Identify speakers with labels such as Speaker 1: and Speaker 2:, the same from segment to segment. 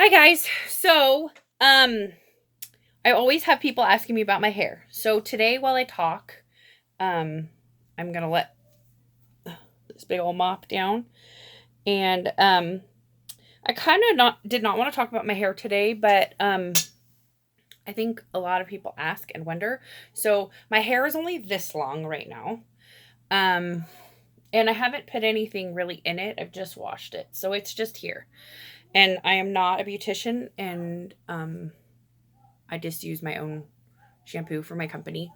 Speaker 1: Hi guys. I always have people asking me about my hair. So today while I talk, um I'm going to let this big old mop down and I kind of not did not want to talk about my hair today, but I think a lot of people ask and wonder. So my hair is only this long right now. Um and I haven't put anything really in it. I've just washed it. So it's just here. And I am not a beautician, and I just use my own shampoo for my company.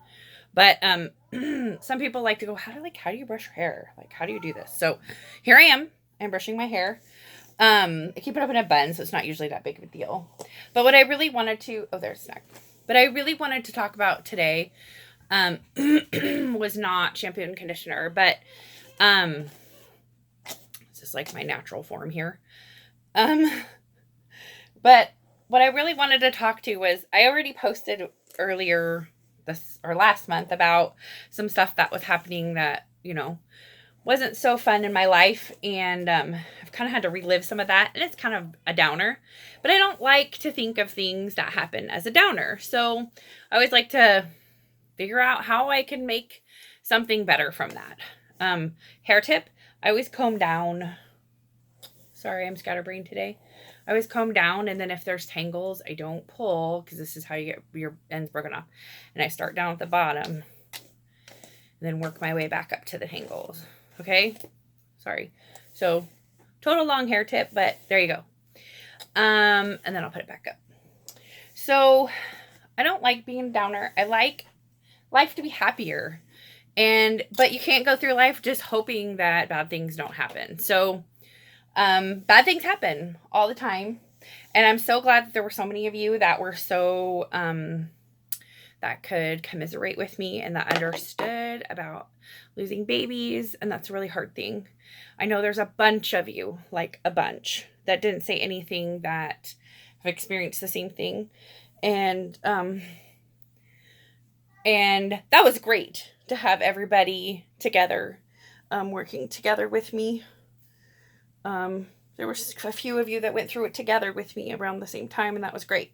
Speaker 1: But some people like to go, how do you brush your hair? Like, how do you do this? So here I am. I'm brushing my hair. I keep it up in a bun, so it's not usually that big of a deal. But what I really wanted to there's a snack. But I really wanted to talk about today was not shampoo and conditioner, but this is like my natural form here. But what I really wanted to talk to was I already posted earlier this or last month about some stuff that was happening that, wasn't so fun in my life. And I've kind of had to relive some of that. And it's kind of a downer. But I don't like to think of things that happen as a downer. So I always like to figure out how I can make something better from that. Hair tip, I always comb down. Sorry, I'm scatterbrained today. I always comb down, and then if there's tangles, I don't pull, because this is how you get your ends broken off. And I start down at the bottom, and then work my way back up to the tangles. Okay? Sorry. So, total long hair tip, but there you go. And then I'll put it back up. So, I don't like being a downer. I like life to be happier. But you can't go through life just hoping that bad things don't happen. So, bad things happen all the time. And I'm so glad that there were so many of you that were so, that could commiserate with me and that understood about losing babies. And that's a really hard thing. I know there's a bunch of you, like a bunch, that didn't say anything that have experienced the same thing. And that was great to have everybody together, working together with me. There were a few of you that went through it together with me around the same time, and that was great.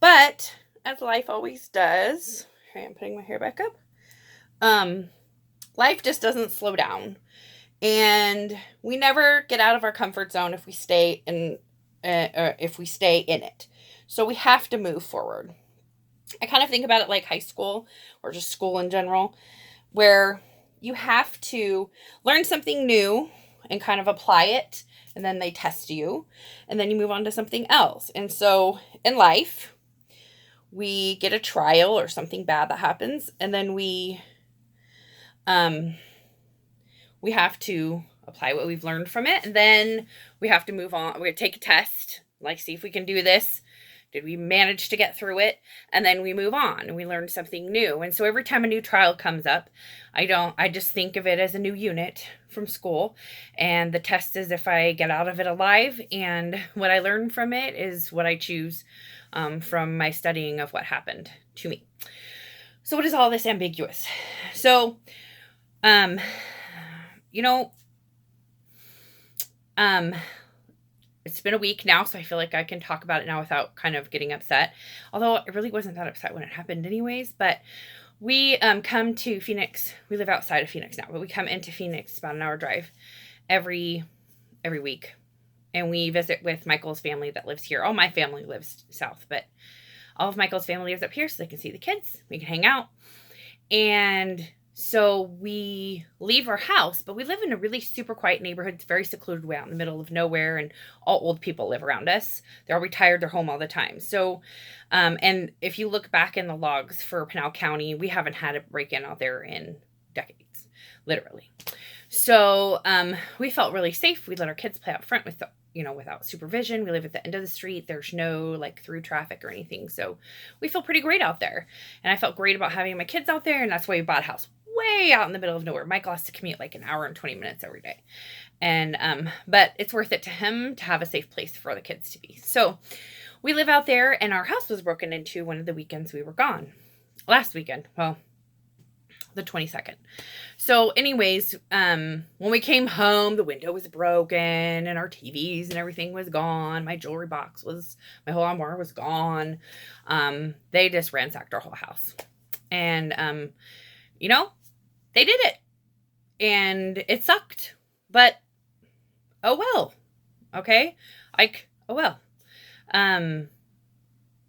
Speaker 1: But as life always does, okay, I'm putting my hair back up. Life just doesn't slow down, and we never get out of our comfort zone if we stay in it. So we have to move forward. I kind of think about it like high school or just school in general, where you have to learn something new and kind of apply it, and then they test you, and then you move on to something else. And so in life, we get a trial or something bad that happens, and then we have to apply what we've learned from it, and then we have to move on. We take a test, like see if we can do this. Did we manage to get through it? And then we move on and we learn something new. And so every time a new trial comes up, I just think of it as a new unit from school. And the test is if I get out of it alive. And what I learn from it is what I choose from my studying of what happened to me. So what is all this ambiguous? So, it's been a week now, so I feel like I can talk about it now without kind of getting upset. Although I really wasn't that upset when it happened anyways. But we come to Phoenix. We live outside of Phoenix now, but we come into Phoenix, about an hour drive, every week. And we visit with Michael's family that lives here. All my family lives south, but all of Michael's family lives up here, so they can see the kids. We can hang out. And so we leave our house, but we live in a really super quiet neighborhood. It's very secluded, way out in the middle of nowhere, and all old people live around us. They're all retired. They're home all the time. So, and if you look back in the logs for Pinal County, we haven't had a break-in out there in decades, literally. So, we felt really safe. We let our kids play out front without supervision. We live at the end of the street. There's no through traffic or anything. So we feel pretty great out there. And I felt great about having my kids out there. And that's why we bought a house way out in the middle of nowhere. Michael has to commute an hour and 20 minutes every day. And, but it's worth it to him to have a safe place for the kids to be. So we live out there, and our house was broken into one of the weekends we were gone. Last weekend. Well, the 22nd. So anyways, when we came home, the window was broken and our TVs and everything was gone. My jewelry box was, my whole armoire was gone. They just ransacked our whole house. And, you know, they did it. And it sucked. But, oh well. Okay? Like, oh well.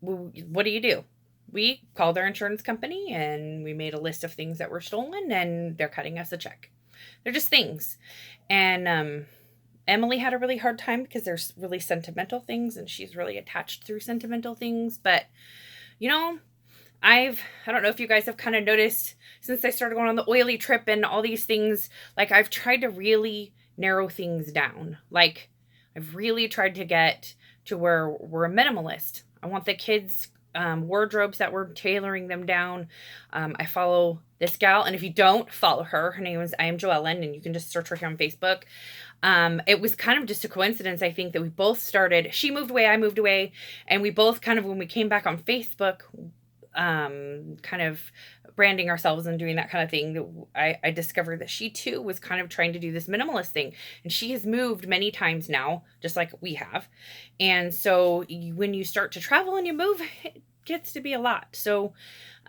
Speaker 1: What do you do? We called our insurance company and we made a list of things that were stolen and they're cutting us a check. They're just things. And Emily had a really hard time because there's really sentimental things and she's really attached through sentimental things. But, you know, I don't know if you guys have kind of noticed since I started going on the oily trip and all these things, like I've tried to really narrow things down. Like I've really tried to get to where we're a minimalist. I want the kids' wardrobes that we're tailoring them down. I follow this gal, and if you don't follow her, her name is I Am Joellen, and you can just search her here on Facebook. It was kind of just a coincidence, I think, that we both started. She moved away, I moved away, and we both kind of, when we came back on Facebook, kind of branding ourselves and doing that kind of thing, I discovered that she too was kind of trying to do this minimalist thing, and she has moved many times now, just like we have. And so when you start to travel and you move, it gets to be a lot. So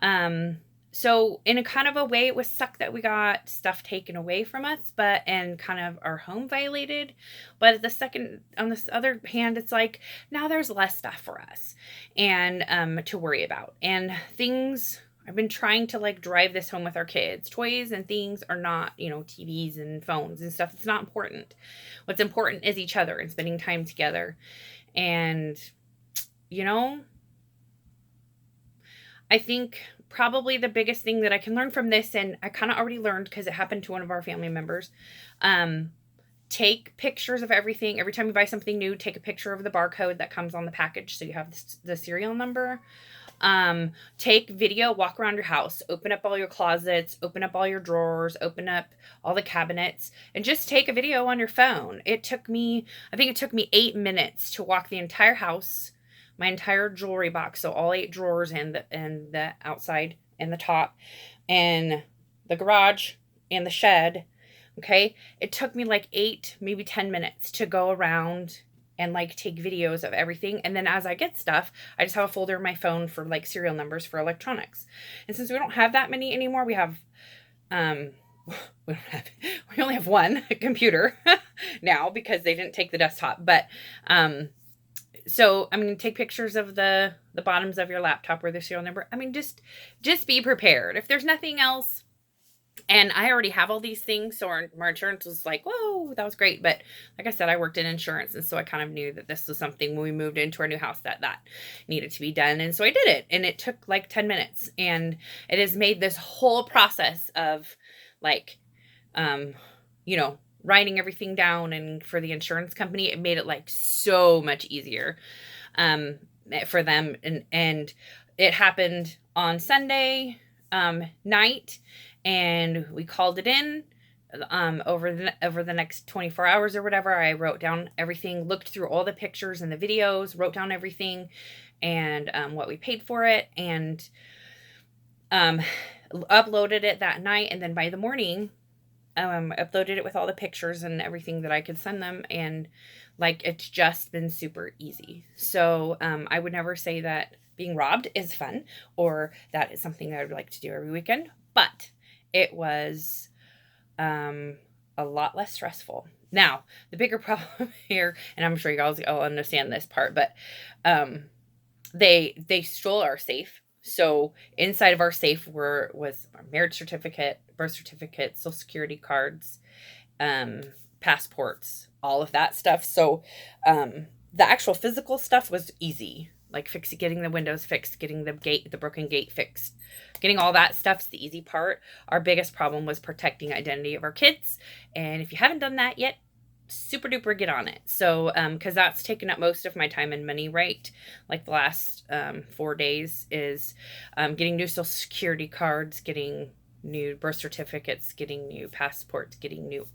Speaker 1: in a kind of a way, it was suck that we got stuff taken away from us, and kind of our home violated. But at the second, on this other hand, it's like, now there's less stuff for us and to worry about. And things, I've been trying to like drive this home with our kids. Toys and things are not, TVs and phones and stuff. It's not important. What's important is each other and spending time together. And, I think probably the biggest thing that I can learn from this, and I kind of already learned because it happened to one of our family members, take pictures of everything. Every time you buy something new, take a picture of the barcode that comes on the package so you have the serial number. Take video, walk around your house, open up all your closets, open up all your drawers, open up all the cabinets, and just take a video on your phone. I think it took me 8 minutes to walk the entire house, my entire jewelry box, so all 8 drawers and the outside and the top and the garage and the shed. Okay. It took me like 8, maybe 10 minutes to go around and like take videos of everything. And then as I get stuff, I just have a folder in my phone for like serial numbers for electronics. And since we don't have that many anymore, we have, we only have one computer now because they didn't take the desktop. But, so I'm going to take pictures of the bottoms of your laptop where the serial number. I mean, just be prepared. If there's nothing else, and I already have all these things, so our insurance was like, whoa, that was great. But like I said, I worked in insurance, and so I kind of knew that this was something when we moved into our new house that needed to be done. And so I did it, and it took like 10 minutes. And it has made this whole process of like, writing everything down, and for the insurance company, it made it like so much easier for them. And it happened on Sunday night. And we called it in over the next 24 hours or whatever. I wrote down everything, looked through all the pictures and the videos, wrote down everything and what we paid for it, and uploaded it that night. And then by the morning, uploaded it with all the pictures and everything that I could send them. And like, it's just been super easy. So I would never say that being robbed is fun or that is something that I would like to do every weekend, but it was a lot less stressful. Now, the bigger problem here, and I'm sure you guys all understand this part, but they stole our safe. So inside of our safe was our marriage certificate, birth certificate, social security cards, passports, all of that stuff. So the actual physical stuff was easy. Like getting the windows fixed, getting the broken gate fixed, getting all that stuff's the easy part. Our biggest problem was protecting identity of our kids. And if you haven't done that yet, super duper get on it. So, cause that's taken up most of my time and money, right? Like the last, 4 days is, getting new social security cards, getting new birth certificates, getting new passports, getting new,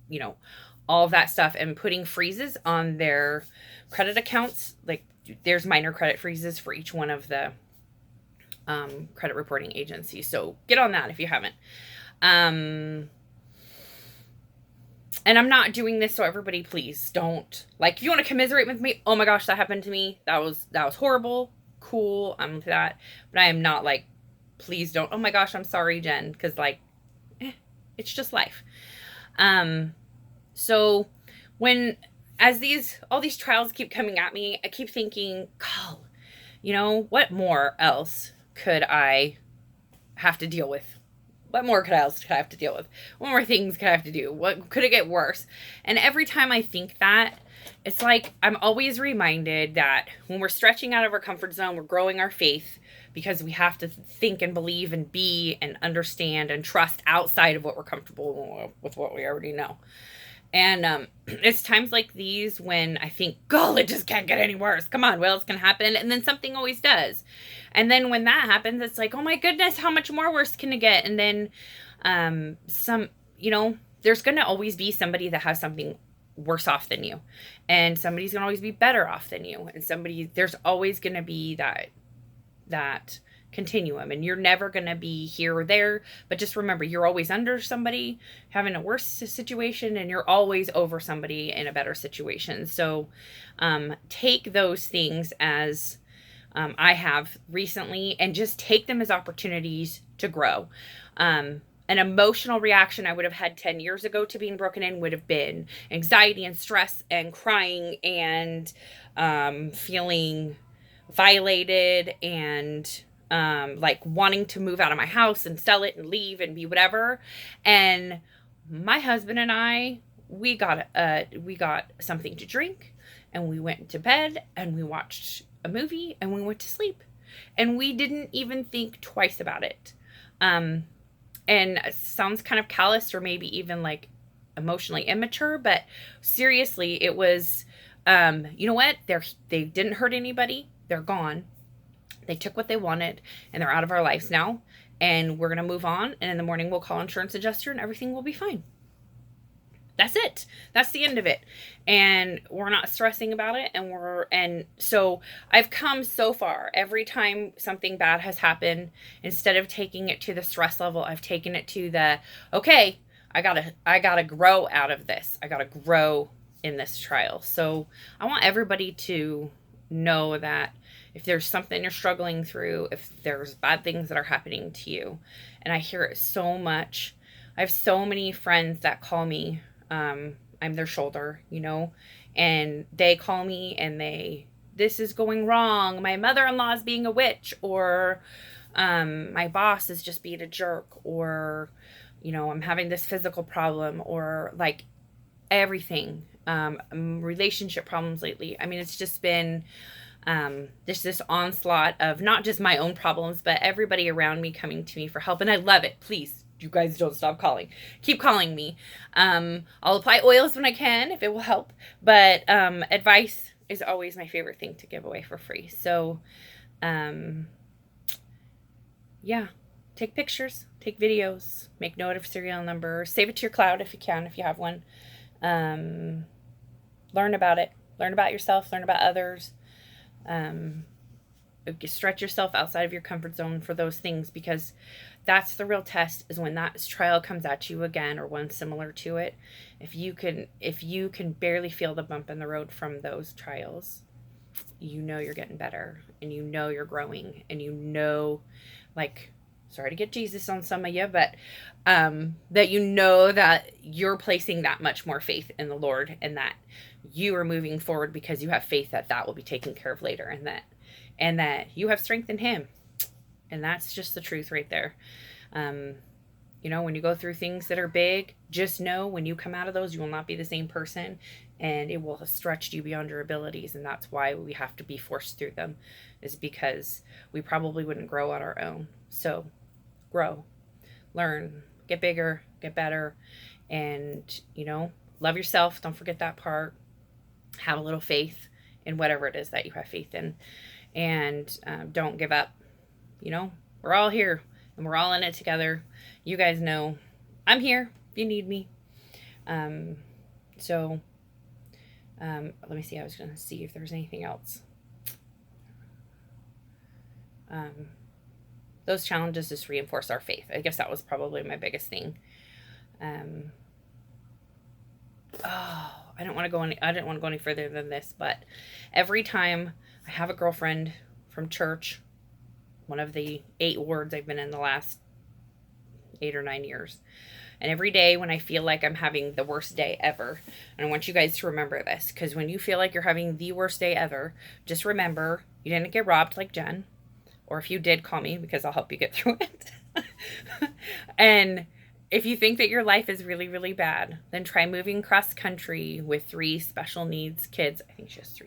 Speaker 1: all of that stuff, and putting freezes on their credit accounts. Like there's minor credit freezes for each one of the credit reporting agencies. So get on that if you haven't. Um, and I'm not doing this, so everybody please don't, like, if you want to commiserate with me, oh my gosh, that happened to me, that was horrible, cool, I'm with that. But I am not like, please don't, oh my gosh, I'm sorry, Jen, because like, it's just life. So when, as all these trials keep coming at me, I keep thinking, God, what more else could I have to deal with? What more could I have to deal with? What more things could I have to do? What could it get worse? And every time I think that, it's like I'm always reminded that when we're stretching out of our comfort zone, we're growing our faith, because we have to think and believe and be and understand and trust outside of what we're comfortable with, what we already know. And it's times like these when I think, God, it just can't get any worse. Come on, what else can happen? And then something always does. And then when that happens, it's like, oh my goodness, how much more worse can it get? And then there's going to always be somebody that has something worse off than you. And somebody's going to always be better off than you. And there's always going to be that continuum, and you're never going to be here or there, but just remember, you're always under somebody having a worse situation, and you're always over somebody in a better situation. So take those things as I have recently, and just take them as opportunities to grow. An emotional reaction I would have had 10 years ago to being broken in would have been anxiety and stress and crying and feeling violated and like wanting to move out of my house and sell it and leave and be whatever. And my husband and I, we got something to drink, and we went to bed, and we watched a movie, and we went to sleep, and we didn't even think twice about it. And it sounds kind of callous, or maybe even like emotionally immature, but seriously, it was, you know what? They didn't hurt anybody. They're gone. They took what they wanted, and they're out of our lives now, and we're going to move on. And in the morning, we'll call insurance adjuster, and everything will be fine. That's it. That's the end of it. And we're not stressing about it. And so I've come so far. Every time something bad has happened, instead of taking it to the stress level, I've taken it to the, okay, I gotta grow out of this. I gotta grow in this trial. So I want everybody to know that if there's something you're struggling through, if there's bad things that are happening to you, and I hear it so much. I have so many friends that call me. I'm their shoulder, and they call me and this is going wrong. My mother-in-law is being a witch, or my boss is just being a jerk, or, I'm having this physical problem, or like everything, relationship problems lately. I mean, it's just been this onslaught of not just my own problems, but everybody around me coming to me for help. And I love it. Please, you guys don't stop calling. Keep calling me. I'll apply oils when I can, if it will help. But advice is always my favorite thing to give away for free. So, yeah, take pictures, take videos, make note of serial number, save it to your cloud if you can, if you have one. Learn about it. Learn about yourself. Learn about others. Stretch yourself outside of your comfort zone for those things, because that's the real test, is when that trial comes at you again, or one similar to it. If you can barely feel the bump in the road from those trials, you're getting better, and you're growing, and like, sorry to get Jesus on some of you, but that that you're placing that much more faith in the Lord, and that you are moving forward because you have faith that will be taken care of later, and that you have strength in Him. And that's just the truth right there. When you go through things that are big, just know when you come out of those, you will not be the same person, and it will have stretched you beyond your abilities. And that's why we have to be forced through them, is because we probably wouldn't grow on our own. So grow, learn, get bigger, get better, and, love yourself. Don't forget that part. Have a little faith in whatever it is that you have faith in, and don't give up. We're all here, and we're all in it together. You guys know I'm here if you need me. So let me see. I was going to see if there's anything else. those challenges just reinforce our faith. I guess that was probably my biggest thing. I don't want to go any. I didn't want to go any further than this, but every time I have a girlfriend from church, one of the 8 wards I've been in the last 8 or 9 years, and every day when I feel like I'm having the worst day ever, and I want you guys to remember this, because when you feel like you're having the worst day ever, just remember you didn't get robbed like Jen, or if you did, call me because I'll help you get through it. And if you think that your life is really, really bad, then try moving cross country with 3 special needs kids. I think she has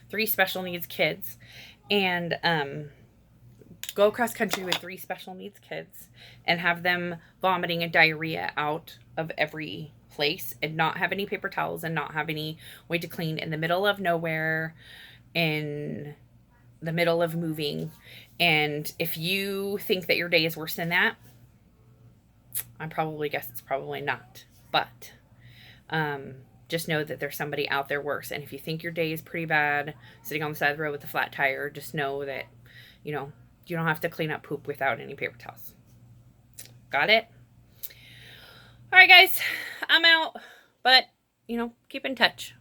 Speaker 1: 3 special needs kids, and go cross country with 3 special needs kids and have them vomiting and diarrhea out of every place and not have any paper towels and not have any way to clean in the middle of nowhere, in the middle of moving. And if you think that your day is worse than that, I probably guess it's probably not. But just know that there's somebody out there worse. And if you think your day is pretty bad, sitting on the side of the road with a flat tire, just know that, you don't have to clean up poop without any paper towels. Got it? All right, guys, I'm out. But, keep in touch.